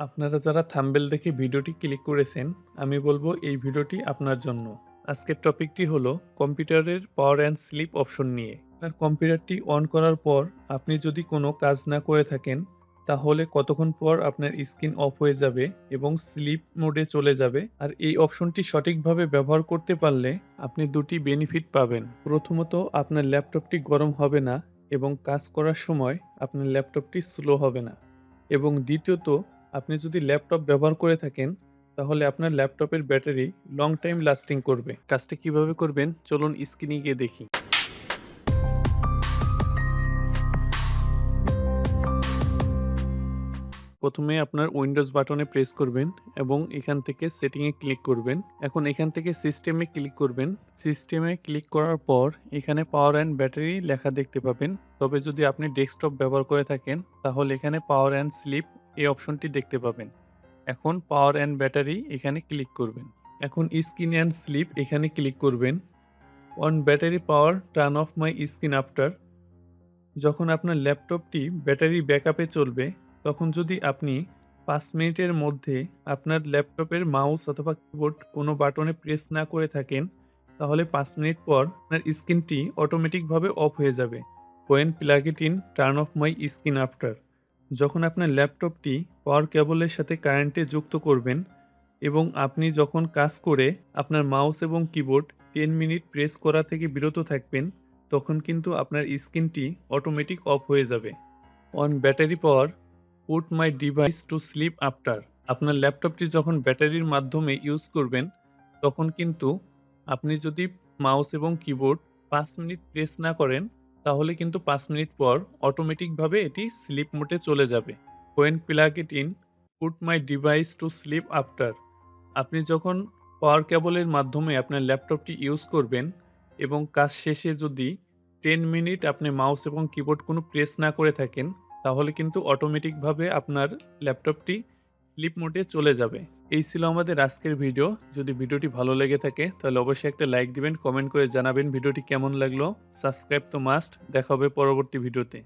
আপনারা যারা থাম্বনেল দেখে ভিডিওটি ক্লিক করেছেন, আমি বলবো এই ভিডিওটি আপনার জন্য। আজকের টপিকটি হলো কম্পিউটারের পাওয়ার অ্যান্ড স্লিপ অপশন নিয়ে। আপনার কম্পিউটারটি অন করার পর আপনি যদি কোনো কাজ না করে থাকেন, তাহলে কতক্ষণ পর আপনার স্ক্রিন অফ হয়ে যাবে এবং স্লিপ মোডে চলে যাবে। আর এই অপশনটি সঠিকভাবে ব্যবহার করতে পারলে আপনি দুটি বেনিফিট পাবেন। প্রথমত, আপনার ল্যাপটপটি গরম হবে না এবং কাজ করার সময় আপনার ল্যাপটপটি স্লো হবে না। এবং দ্বিতীয়ত, আপনি যদি ল্যাপটপ ব্যবহার করে থাকেন, তাহলে আপনার ল্যাপটপের ব্যাটারি লং টাইম লাস্টিং করবে। কাজটা কিভাবে করবেন চলুন স্ক্রিনে গিয়ে দেখি। প্রথমে আপনার উইন্ডোজ বাটনে প্রেস করবেন এবং এখান থেকে সেটিংয়ে ক্লিক করবেন। এখন এখান থেকে সিস্টেমে ক্লিক করবেন। সিস্টেমে ক্লিক করার পর এখানে পাওয়ার অ্যান্ড ব্যাটারি লেখা দেখতে পাবেন। তবে যদি আপনি ডেস্কটপ ব্যবহার করে থাকেন, তাহলে এখানে পাওয়ার অ্যান্ড স্লিপ এই অপশনটি দেখতে পাবেন। এখন পাওয়ার অ্যান্ড ব্যাটারি এখানে ক্লিক করবেন। এখন স্ক্রিন অ্যান্ড স্লিপ এখানে ক্লিক করবেন। On battery power turn of my screen after. যখন আপনার ল্যাপটপটি ব্যাটারি ব্যাকআপে চলবে, তখন যদি আপনি 5 মিনিটের মধ্যে আপনার ল্যাপটপের মাউস অথবা কিবোর্ড কোনো বাটনে প্রেস না করে থাকেন, তাহলে 5 মিনিট পর আপনার স্ক্রিনটি অটোমেটিকভাবে অফ হয়ে যাবে। When plug it in turn of my screen after. যখন আপনার ল্যাপটপটি পাওয়ার কেবলের সাথে কারেন্টে যুক্ত করবেন এবং আপনি যখন কাজ করে আপনার মাউস এবং কিবোর্ড 10 মিনিট প্রেস করা থেকে বিরত থাকবেন, তখন কিন্তু আপনার স্ক্রিনটি অটোমেটিক অফ হয়ে যাবে। On battery power put my device to sleep after. আপনার ল্যাপটপটি যখন ব্যাটারির মাধ্যমে ইউজ করবেন, তখন কিন্তু আপনি যদি মাউস এবং কিবোর্ড 5 মিনিট প্রেস না করেন, তাহলে কিন্তু 5 মিনিট পর অটোমেটিকভাবে এটি স্লিপ মোডে চলে যাবে। When plug it in put my device to sleep after. আপনি যখন পাওয়ার কেবলের মাধ্যমে আপনার ল্যাপটপটি ইউজ করবেন এবং কাজ শেষে যদি 10 মিনিট আপনি মাউস এবং কিবোর্ড কোনো প্রেস না করে থাকেন, তাহলে কিন্তু অটোমেটিকভাবে আপনার ল্যাপটপটি স্লিপ মোডে চলে যাবে। এই ছিল আমাদের আজকের ভিডিও। যদি ভিডিওটি ভালো লেগে থাকে তাহলে অবশ্যই একটা লাইক দিবেন, কমেন্ট করে জানাবেন ভিডিওটি কেমন লাগলো। সাবস্ক্রাইব তো মাস্ট। দেখা হবে পরবর্তী ভিডিওতে।